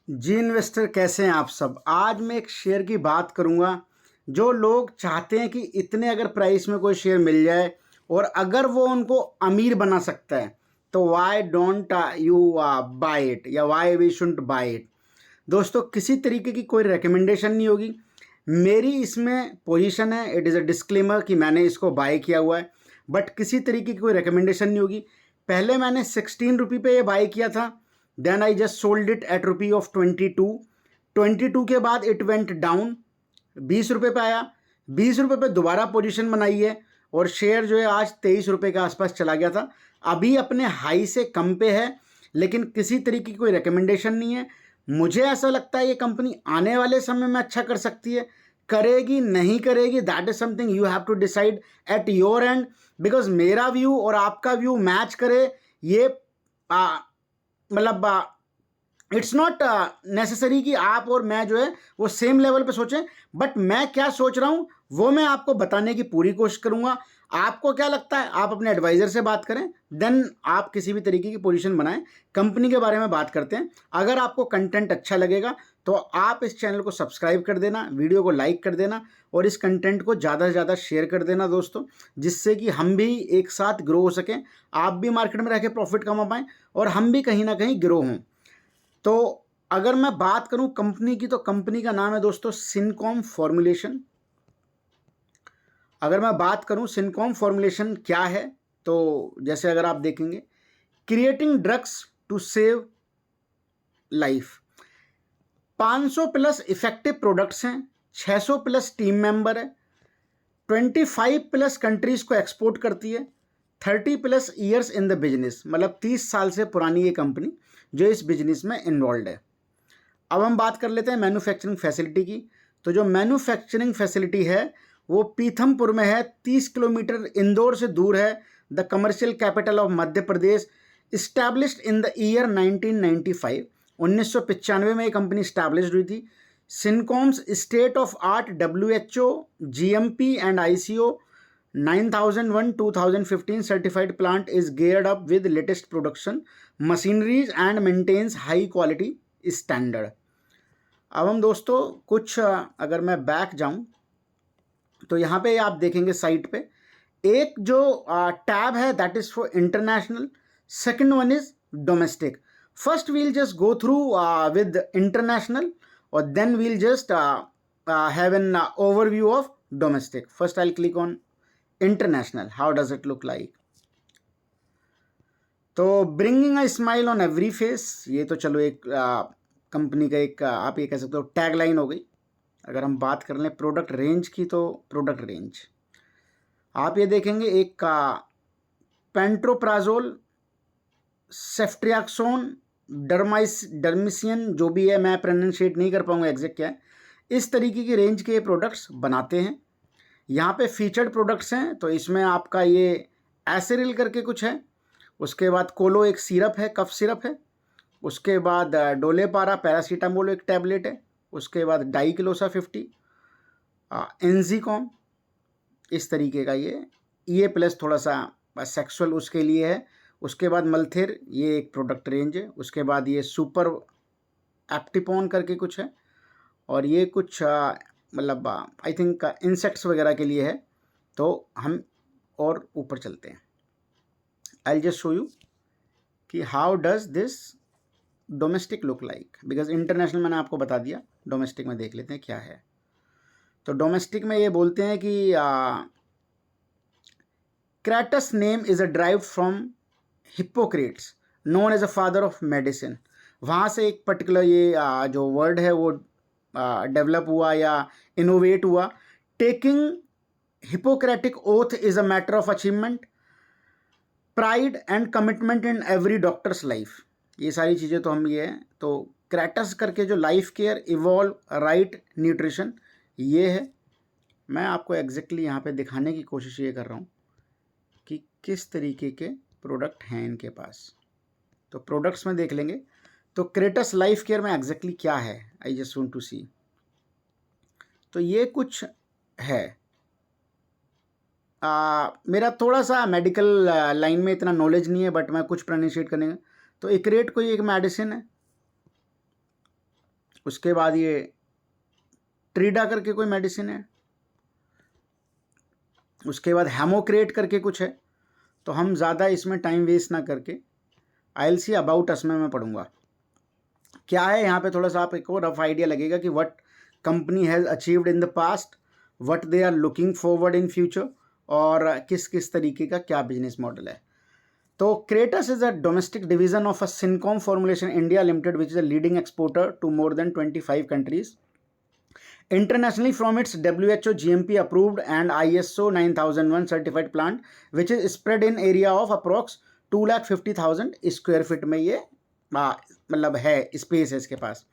जी investor, कैसे हैं आप सब। आज मैं एक शेयर की बात करूंगा जो लोग चाहते हैं कि इतने अगर प्राइस में कोई शेयर मिल जाए और अगर वो उनको अमीर बना सकता है तो why don't you buy it या why we should buy it. दोस्तों, किसी तरीके की कोई रिकमेंडेशन नहीं होगी। मेरी इसमें पोजीशन है, इट इज़ अ डिस्क्लेमर कि मैंने इसको बाय किया हुआ है, बट किसी तरीके की कोई रिकमेंडेशन नहीं होगी। पहले मैंने 16 रुपये पे ये बाय किया था, then I just sold it at rupee of 22 के बाद इट वेंट डाउन, 20 रुपये पे आया, 20 रुपये पे दोबारा पोजीशन बनाई है और शेयर जो है आज 23 रुपये के आसपास चला गया था। अभी अपने हाई से कम पे है, लेकिन किसी तरीके की कोई रिकमेंडेशन नहीं है। मुझे ऐसा लगता है ये कंपनी आने वाले समय में अच्छा कर सकती है। करेगी नहीं करेगी, that is something you have to decide at your end, because मेरा व्यू और आपका व्यू मैच करे ये मतलब इट्स नॉट नेसेसरी कि आप और मैं जो है वो सेम लेवल पे सोचें, बट मैं क्या सोच रहा हूं वो मैं आपको बताने की पूरी कोशिश करूंगा। आपको क्या लगता है, आप अपने एडवाइजर से बात करें, देन आप किसी भी तरीके की पोजीशन बनाएं। कंपनी के बारे में बात करते हैं। अगर आपको कंटेंट अच्छा लगेगा तो आप इस चैनल को सब्सक्राइब कर देना, वीडियो को लाइक कर देना और इस कंटेंट को ज़्यादा से ज़्यादा शेयर कर देना दोस्तों, जिससे कि हम भी एक साथ ग्रो हो सकें, आप भी मार्केट में रह के प्रॉफिट कमा पाएँ और हम भी कहीं ना कहीं ग्रो हों। तो अगर मैं बात करूं कंपनी की, तो कंपनी का नाम है दोस्तों सिनकॉम फॉर्मुलेशन। अगर मैं बात करूं सिनकॉम फॉर्मुलेशन क्या है, तो जैसे अगर आप देखेंगे, creating drugs to save life, 500 plus effective products हैं, 600 प्लस टीम मेंबर है, 25 प्लस कंट्रीज को एक्सपोर्ट करती है, 30 plus years in the business, मतलब 30 साल से पुरानी ये कंपनी जो इस बिजनेस में इन्वॉल्व है। अब हम बात कर लेते हैं मैन्युफैक्चरिंग फैसिलिटी की। तो जो मैन्युफैक्चरिंग फैसिलिटी है वो पीथमपुर में है, 30 किलोमीटर इंदौर से दूर है, the commercial capital of Madhya Pradesh. Established in the year 1995, 1995 में ये कंपनी इस्टेब्लिश हुई थी। Syncoms state of art WHO GMP and ICO 9001 2015 certified plant is geared up with latest production machineries and maintains high quality standard। अब हम दोस्तों कुछ अगर मैं बैक जाऊं तो यहाँ पे आप देखेंगे साइट पे एक जो टैब है that is for international, second one is domestic. First we'll just go through with international और then we'll just have an overview of domestic. First I click on international, how does it look like. तो bringing a smile on every face, ये तो चलो एक company का एक आप ये कह सकते हो टैग लाइन हो गई। अगर हम बात कर लें प्रोडक्ट रेंज की, तो प्रोडक्ट रेंज आप ये देखेंगे, एक का पेंट्रोप्राजोल, सेफ्ट्रियाक्सोन, डर्मिसियन, जो भी है मैं प्रोनाउंशिएट नहीं कर पाऊंगा एग्जैक्ट क्या है, इस तरीके की रेंज के प्रोडक्ट्स बनाते हैं। यहाँ पे फीचर्ड प्रोडक्ट्स हैं, तो इसमें आपका ये एसेरिल करके कुछ है, उसके बाद कोलो एक सिरप है, कफ सिरप है, उसके बाद डोलेपारा पैरासीटामोल एक टैबलेट है, उसके बाद डाइक्लोसा 50, एनजीकॉम, इस तरीके का ये प्लस थोड़ा सा सेक्सुअल उसके लिए है। उसके बाद मल्थेर, ये एक प्रोडक्ट रेंज है। उसके बाद ये सुपर एप्टिपोन करके कुछ है और ये कुछ मतलब आई थिंक इंसेक्ट्स वगैरह के लिए है। तो हम और ऊपर चलते हैं, आई जस्ट शो यू कि how does this domestic look like, because international मैंने आपको बता दिया, डोमेस्टिक में देख लेते हैं क्या है। तो डोमेस्टिक में ये बोलते हैं कि Kretos name is a drive from Hippocrates known as a father of medicine. वहाँ से एक पर्टिकुलर ये जो वर्ड है वो डेवलप हुआ या इनोवेट हुआ। Taking Hippocratic oath is a matter of achievement, pride and commitment in every doctor's life. ये सारी चीज़ें तो हम ये हैं। तो क्रेटस करके जो life care, evolve, right, nutrition, ये है। मैं आपको एग्जैक्टली यहाँ पे दिखाने की कोशिश ये कर रहा हूँ कि किस तरीके के प्रोडक्ट हैं इनके पास। तो प्रोडक्ट्स में देख लेंगे तो क्रेटस लाइफ केयर में एग्जैक्टली क्या है, आई जस्ट वांट टू सी। तो ये कुछ है। मेरा थोड़ा सा मेडिकल लाइन में इतना नॉलेज नहीं है, बट मैं कुछ प्रोनाउंशिएट करेंगे। तो एक्रेट कोई एक मेडिसिन है, उसके बाद ये ट्रीडा करके कोई मेडिसिन है, उसके बाद हेमोक्रेट करके कुछ है। तो हम ज़्यादा इसमें टाइम वेस्ट ना करके ILC अबाउट अस में मैं पढ़ूंगा क्या है यहाँ पे। थोड़ा सा आप एक और रफ आइडिया लगेगा कि what company has achieved in the past, what they are looking forward in future, और किस किस तरीके का क्या बिजनेस मॉडल है। तो Kretos is a domestic division of a Syncom formulation India limited which is a leading exporter to more than 25 countries internationally from its WHO GMP approved and ISO 9001 certified plant which is spread in area of approx 2,50,000 square feet में ये मतलब है space है इसके पास।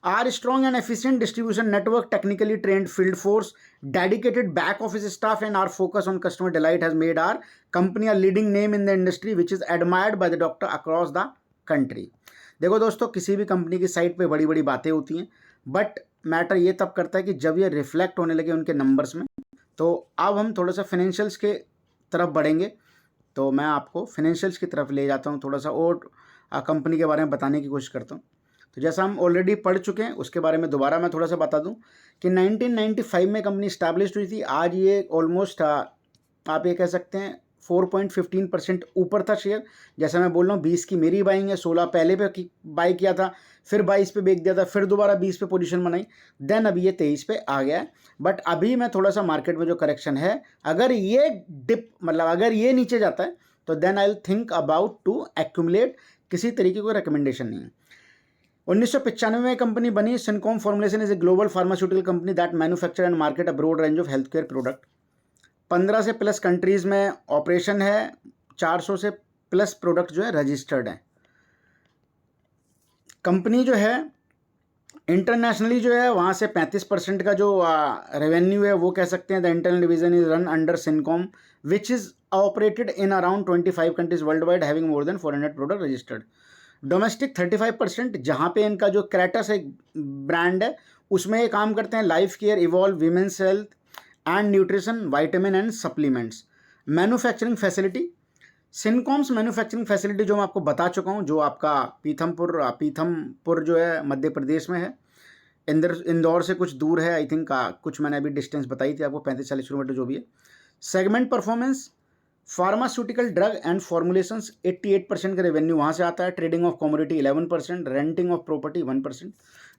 Our strong and efficient distribution network, technically trained field force, dedicated back office staff and our focus on customer delight has made our company a leading name in the industry which is admired by the doctor across the country. देखो दोस्तों, किसी भी company की site पे बड़ी बड़ी बातें होती हैं, बट मैटर ये तब करता है कि जब ये रिफ्लेक्ट होने लगे उनके नंबर्स में। तो अब हम थोड़ा सा फाइनेंशियल्स के तरफ बढ़ेंगे, तो मैं आपको फाइनेंशियल्स की तरफ ले जाता हूँ, थोड़ा सा और कंपनी के बारे में बताने की कोशिश करता हूँ। तो जैसा हम ऑलरेडी पढ़ चुके हैं उसके बारे में दोबारा मैं थोड़ा सा बता दूं कि 1995 में कंपनी इस्टेब्लिश हुई थी। आज ये ऑलमोस्ट आप ये कह सकते हैं 4.15% ऊपर था शेयर। जैसा मैं बोल रहा हूँ 20 की मेरी बाइंग है, 16 पहले पे बाई किया था, फिर 22 पे बेच दिया था, फिर दोबारा 20 पे पोजीशन बनाई, देन अभी ये 23 पे आ गया है। बट अभी मैं थोड़ा सा मार्केट में जो करेक्शन है, अगर ये डिप मतलब अगर ये नीचे जाता है तो then I will think about to accumulate. किसी तरीके को रिकमेंडेशन नहीं है। 1995 में कंपनी बनी। Syncom formulation is a global pharmaceutical company that manufacture and market a broad range of health care product. 15 से प्लस कंट्रीज में ऑपरेशन है, 400 से प्लस प्रोडक्ट जो है रजिस्टर्ड है। कंपनी जो है इंटरनेशनली जो है वहाँ से 35% का जो रेवेन्यू है वो कह सकते हैं the internal division is run under Syncom which is operated in around 25 countries world wide having more than 400 product registered. Domestic 35%, जहाँ पे इनका जो क्रेटस एक ब्रांड है उसमें ये काम करते हैं life care, evolve, women's health and nutrition, vitamin and supplements. Manufacturing facility, Syncoms manufacturing facility जो मैं आपको बता चुका हूँ, जो आपका पीथमपुर जो है मध्य प्रदेश में है, इंदौर से कुछ दूर है आई थिंक, कुछ मैंने अभी डिस्टेंस बताई थी आपको 35-40 किलोमीटर जो भी है। Segment performance, pharmaceutical drug and formulations 88% का रेवेन्यू वहाँ से आता है। Trading of commodity 11%, renting of property 1%।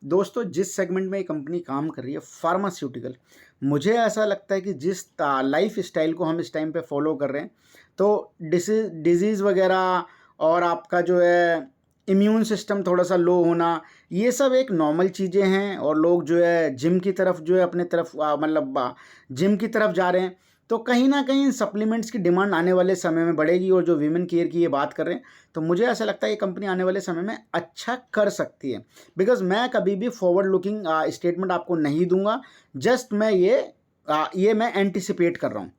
दोस्तों, जिस सेगमेंट में ये कंपनी काम कर रही है फार्मास्यूटिकल, मुझे ऐसा लगता है कि जिस लाइफ स्टाइल को हम इस टाइम पे फॉलो कर रहे हैं, तो डिजीज़ वगैरह और आपका जो है इम्यून सिस्टम थोड़ा सा लो होना, ये सब एक नॉर्मल चीज़ें हैं। और लोग जो है जिम की तरफ जो है अपने तरफ मतलब जिम की तरफ जा रहे हैं, तो कहीं ना कहीं सप्लीमेंट्स की डिमांड आने वाले समय में बढ़ेगी। और जो वीमेन केयर की ये बात कर रहे हैं, तो मुझे ऐसा लगता है ये कंपनी आने वाले समय में अच्छा कर सकती है। बिकॉज मैं कभी भी फॉरवर्ड लुकिंग स्टेटमेंट आपको नहीं दूंगा, जस्ट मैं ये मैं एंटिसिपेट कर रहा हूँ।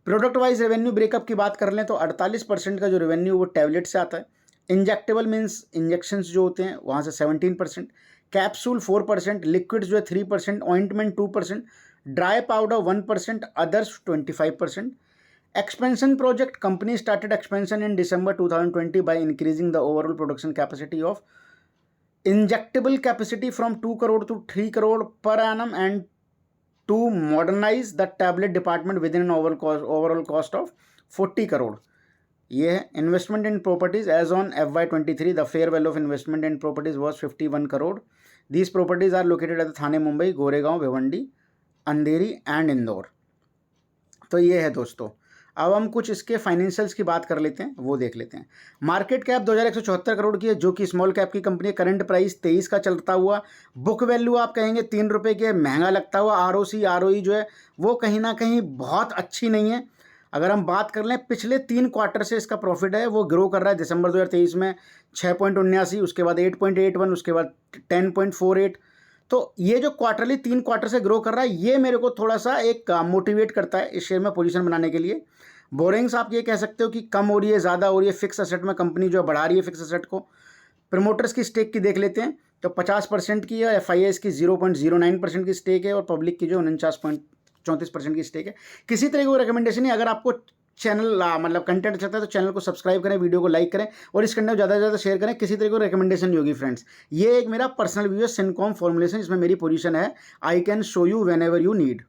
प्रोडक्ट वाइज रेवेन्यू ब्रेकअप की बात कर लें तो 48% का जो रेवेन्यू वो टैबलेट से आता है। इंजेक्टेबल मीन्स इंजेक्शंस जो होते हैं वहाँ से 17%, कैप्सूल 4%, लिक्विड्स जो है 3%, ointment 2%, dry powder 1%, others 25%। Expansion project, company started expansion in December 2020 by increasing the overall production capacity of injectable capacity from 2 crore to 3 crore per annum and to modernize the tablet department within an overall cost of 40 crore. ये है investment in properties as on FY23 the fair value of investment in properties was 51 crore. These properties are located at Thane Mumbai, Goregaon, Bhiwandi, Andheri and Indore. तो ये है दोस्तों। अब हम कुछ इसके फाइनेंशियल्स की बात कर लेते हैं, वो देख लेते हैं। मार्केट कैप 2174 करोड़ की है, जो कि स्मॉल कैप की कंपनी है। करंट प्राइस 23 का चलता हुआ। बुक वैल्यू आप कहेंगे 3 रुपये के, महंगा लगता हुआ। ROE जो है वो कहीं ना कहीं बहुत अच्छी नहीं है। अगर हम बात कर लें पिछले 3 क्वार्टर से इसका प्रॉफिट है वो ग्रो कर रहा है। दिसंबर 2023 में 6.79, उसके बाद 8.81, उसके बाद 10.48। तो ये जो क्वार्टरली 3 क्वार्टर से ग्रो कर रहा है, ये मेरे को थोड़ा सा एक मोटिवेट करता है इस शेयर में पोजीशन बनाने के लिए। बोरिंग्स आप ये कह सकते हो कि कम हो रही है, ज़्यादा हो रही है। फिक्स असेट में कंपनी जो बढ़ा रही है फिक्स असेट को। प्रमोटर्स की स्टेक की देख लेते हैं तो 50% की है। FIS की 0.09% की स्टेक है और पब्लिक की जो 49.34% की स्टेक है। किसी तरह की रिकमेंडेशन नहीं। अगर आपको चैनल मतलब कंटेंट अच्छा लगता है तो चैनल को सब्सक्राइब करें, वीडियो को लाइक करें और इस कंटेंट को ज़्यादा से ज़्यादा शेयर करें। किसी तरीके को रिकमेंडेशन नहीं होगी फ्रेंड्स। ये एक मेरा पर्सनल व्यू है सिनकॉम फॉर्मुलेशन, इसमें मेरी पोजीशन है I can show you whenever you need.